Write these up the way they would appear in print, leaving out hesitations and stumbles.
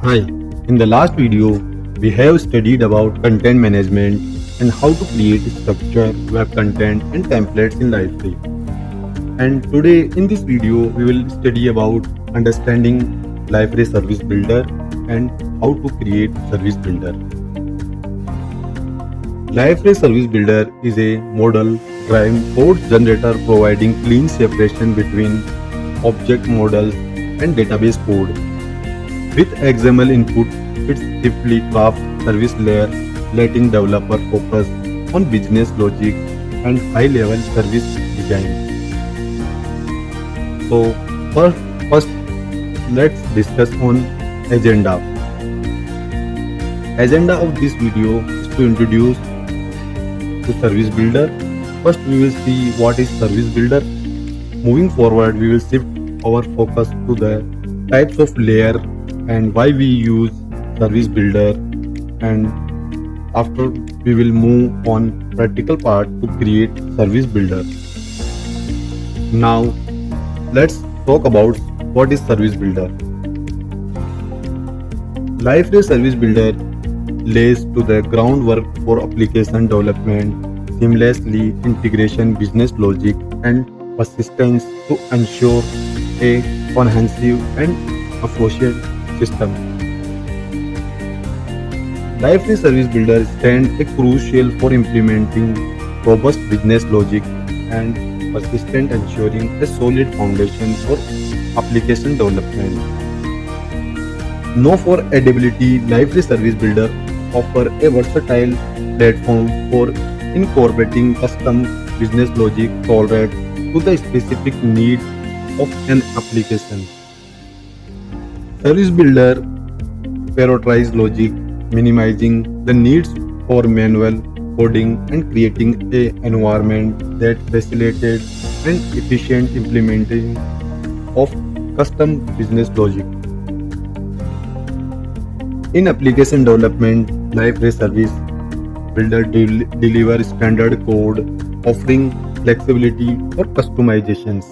Hi, in the last video, we have studied about content management and how to create structure, web content and templates in Liferay. And today in this video, we will study about understanding Liferay Service Builder and how to create Service Builder. Liferay Service Builder is a model-driven code generator providing clean separation between object models and database code. With XML input, it simply crafts service layer, letting developer focus on business logic and high-level service design. So first, let's discuss on agenda. Agenda of this video is to introduce to Service Builder. First, we will see what is Service Builder. Moving forward, we will shift our focus to the types of layer and why we use Service Builder, and after we will move on practical part to create Service Builder. Now let's talk about what is Service Builder. Liferay Service Builder lays to the groundwork for application development, seamlessly integration business logic and persistence to ensure a comprehensive and efficient system. Liferay Service Builder stands a crucial for implementing robust business logic and persistent ensuring a solid foundation for application development. Known for adaptability, Liferay Service Builder offers a versatile platform for incorporating custom business logic tailored to the specific need of an application. Service Builder prioritizes logic, minimizing the needs for manual coding and creating an environment that facilitates an efficient implementation of custom business logic. In application development, Liferay Service Builder delivers standard code, offering flexibility for customizations.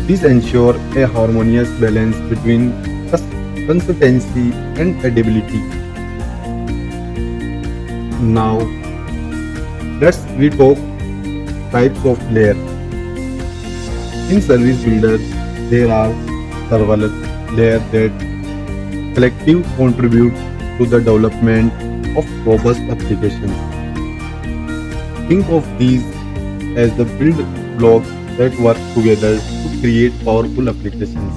This ensures a harmonious balance between consistency and adaptability. Now, we talk types of layer. In Service Builder, there are several layers that collectively contribute to the development of robust applications. Think of these as the build blocks that work together to create powerful applications.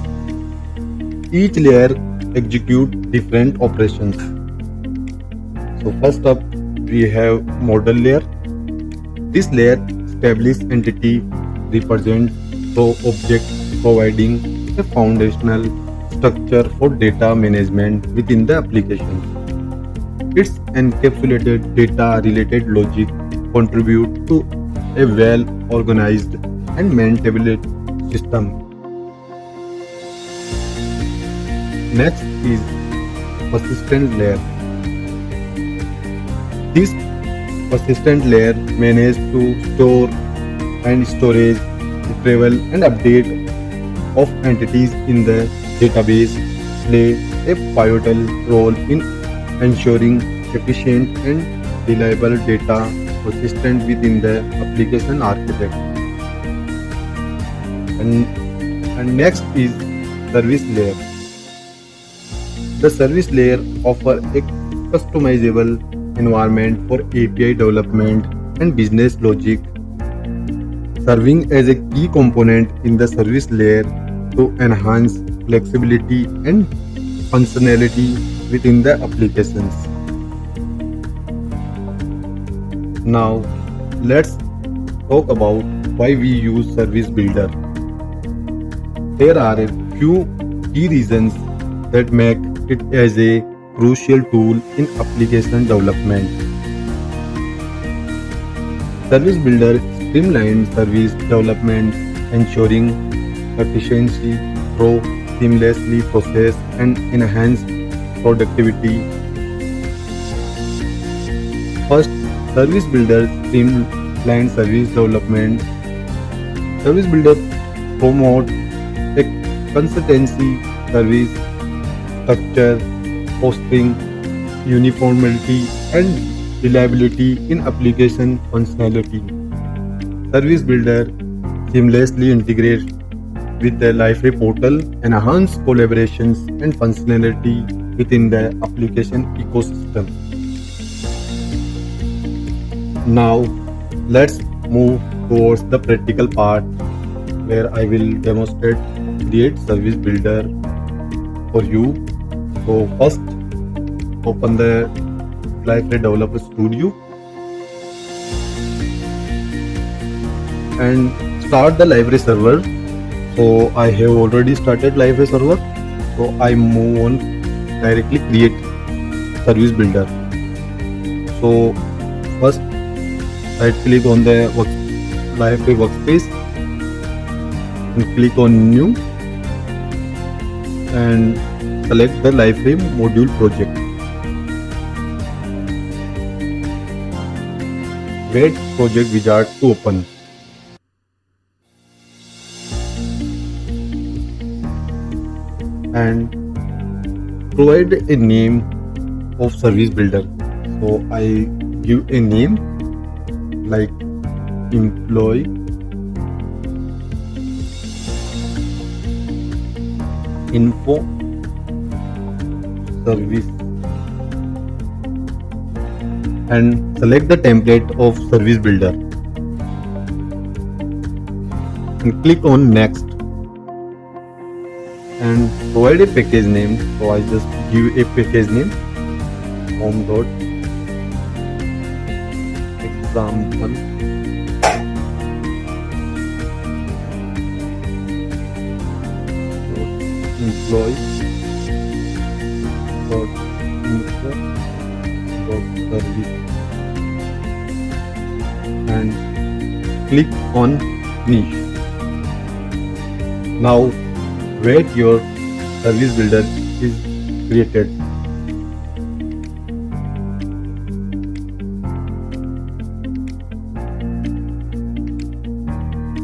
Each layer executes different operations. So first up, we have model layer. This layer establishes entity represent through object, providing a foundational structure for data management within the application. Its encapsulated data-related logic contribute to a well-organized and maintainable system. Next is persistent layer. This persistent layer manages to store and storage, retrieval and update of entities in the database, play a pivotal role in ensuring efficient and reliable data persistent within the application architecture. And next is service layer. The service layer offers a customizable environment for API development and business logic, serving as a key component in the service layer to enhance flexibility and functionality within the applications. Now, let's talk about why we use Service Builder. There are a few key reasons that make it as a crucial tool in application development. Service Builder streamlines service development, ensuring efficiency through seamlessly process and enhance productivity. First, Service Builder streamlines service development. Service Builder promotes a consistency service structure, fostering uniformity and reliability in application functionality. Service Builder seamlessly integrates with the Liferay portal, enhance collaborations and functionality within the application ecosystem. Now, let's move towards the practical part where I will demonstrate Create Service Builder for you. So first, open the Liferay Developer Studio and start the Liferay server. So I have already started Liferay server. So I move on directly create Service Builder. So first, right click on the Liferay workspace and click on New and select the Liferay module project. Wait project wizard to open. And provide a name of Service Builder. So I give a name like employee info service and select the template of Service Builder and click on next and provide a package name. So I just give a package name home.example employee dot info dot service and click on niche. Now wait your Service Builder is created.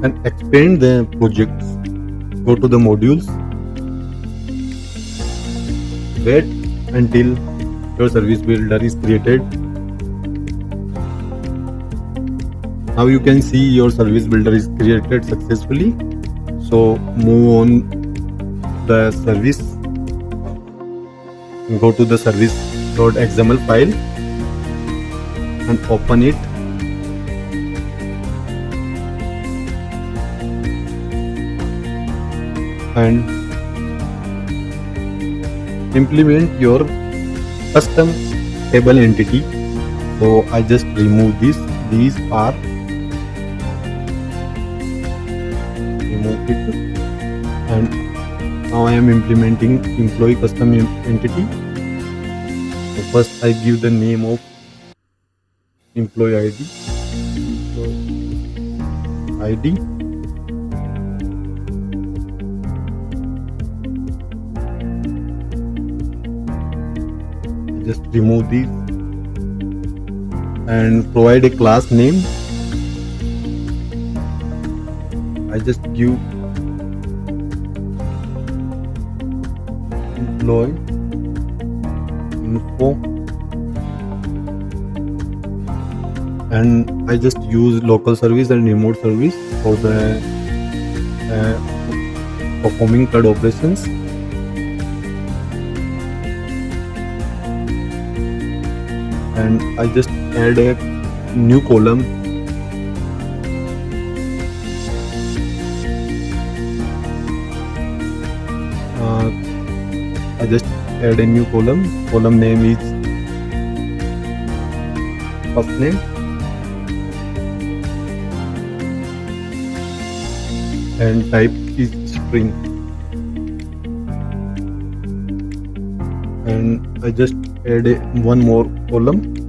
And expand the projects. Go to the modules. Wait until your Service Builder is created. Now you can see your Service Builder is created successfully. So move on the service, go to the service.xml file and open it. And implement your custom table entity. So I just remove this. These are remove it. And now I am implementing employee custom entity. So first I give the name of employee ID. Just remove these and provide a class name. I just give employee info and I just use local service and remote service for the performing CRUD operations. And I just add a new column. I just add a new column. Column name is first name and type is string. And I just add one more column.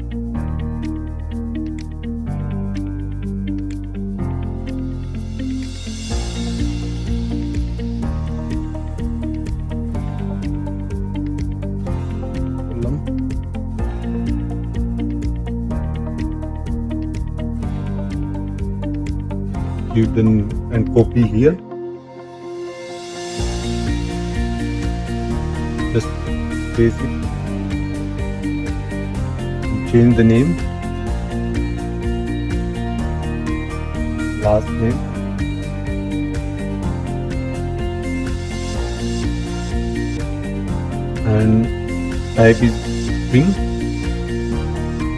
You can and copy here Just paste it, change the name, last name, and type is string.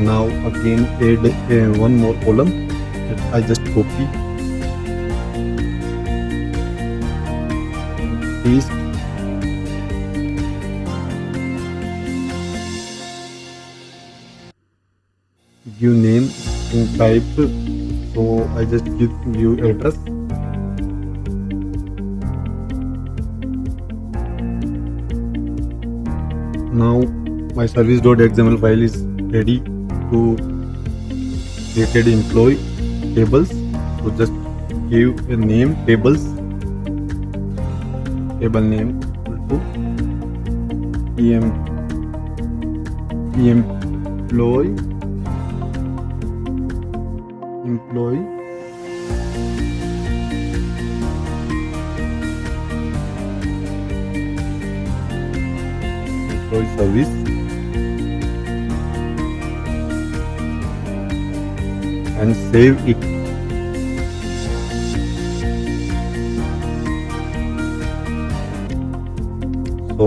Now again add one more column that I just copy, paste, give name and type. So I just give you address. Now my service.xml file is ready to create employee tables. So just give a name tables, table name equal to employee service, and save it. So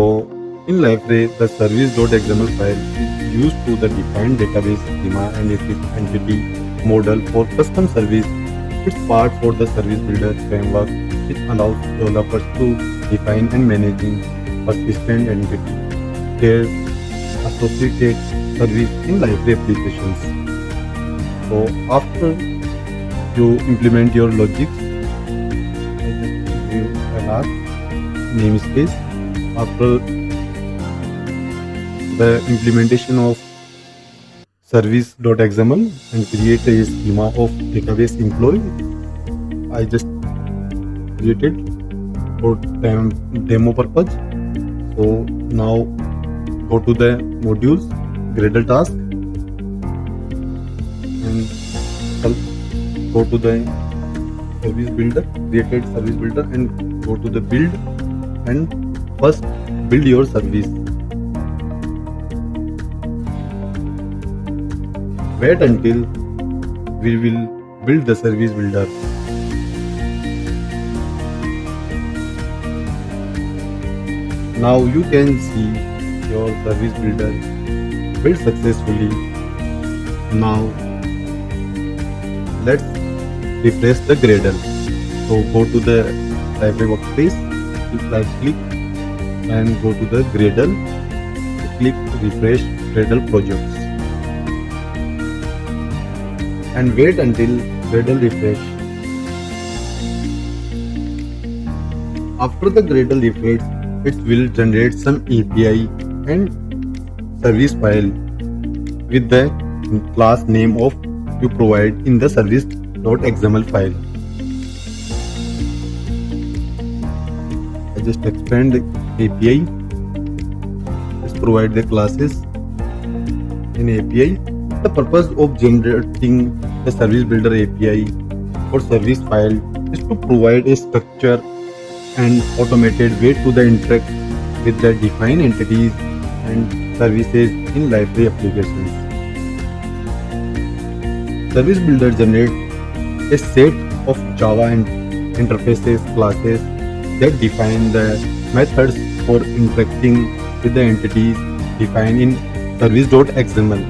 in Liferay, the service.xml file is used to the define database schema and its entity model for custom service. It's part for the service builder framework, which allows developers to define and managing persistent entity their associated service in Liferay applications. So after you implement your logics, I just give a last namespace. After the implementation of service.xml and create a schema of database employee, I just created for demo purpose. So now go to the modules, Gradle task, and go to the service builder, created service builder, and go to the build and first build your service. Wait until we will build the service builder. Now you can see your service builder built successfully. Now let's refresh the Gradle. So go to the Liferay workspace, right click and go to the Gradle. Click refresh Gradle projects and wait until Gradle refresh. After the Gradle refresh, it will generate some API and service file with the class name of you provide in the service.xml file. I just expand the API. Let's provide the classes in API. The purpose of generating the service builder API or service file is to provide a structure and automated way to the interact with the defined entities and services in Liferay applications. Service builder generates a set of Java and interfaces classes that define the methods for interacting with the entities defined in service.xml,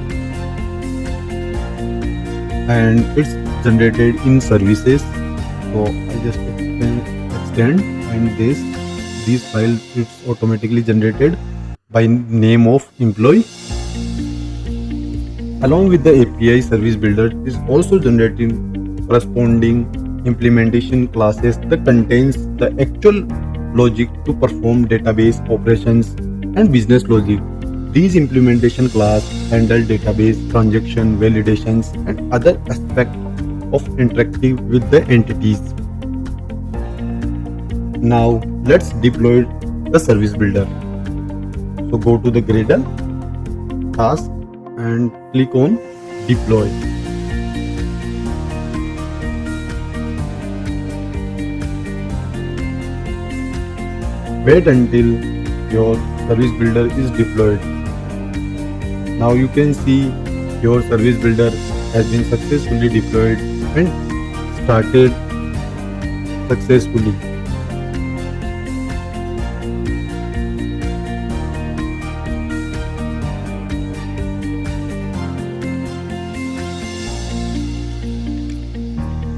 and it's generated in services. So I just extend and these files it's automatically generated by name of employee. Along with the API, service builder is also generating corresponding implementation classes that contains the actual logic to perform database operations and business logic. These implementation class handle database transaction validations and other aspects of interacting with the entities. Now let's deploy the service builder. So go to the Gradle task and click on deploy. Wait until your service builder is deployed. Now you can see your service builder has been successfully deployed and started successfully.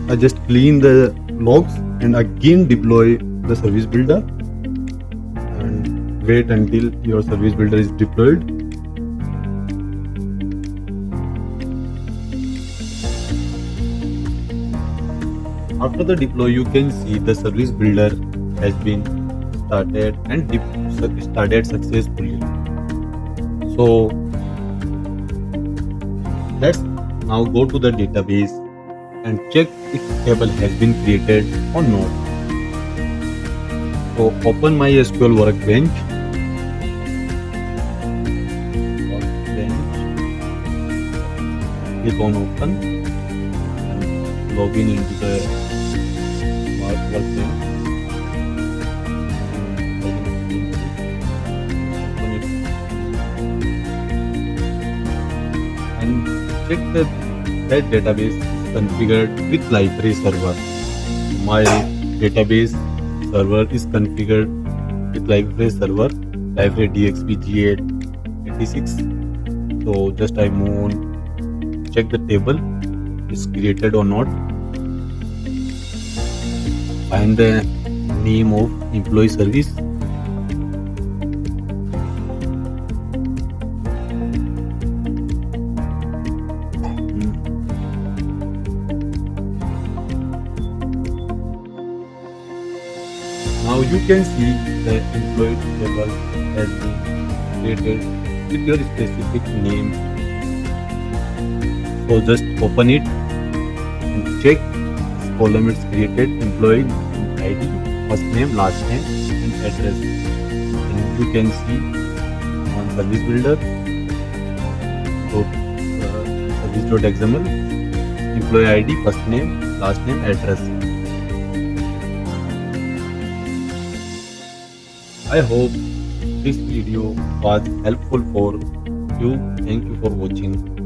I just clean the logs and again deploy the service builder and wait until your service builder is deployed. After the deploy, you can see the service builder has been started and started successfully. So let's now go to the database and check if table has been created or not. So open my SQL workbench. Click on open and log in into the workbench. Open it and check that database is configured with library server. My database server is configured with library server, library DXB G886. So just I move on, check the table is created or not. Find the name of employee service. Now you can see the employee table has been created with your specific name. So just open it and check this column is created employee ID, first name, last name and address. And you can see on service builder, so service.xml, employee ID, first name, last name, address. I hope this video was helpful for you. Thank you for watching.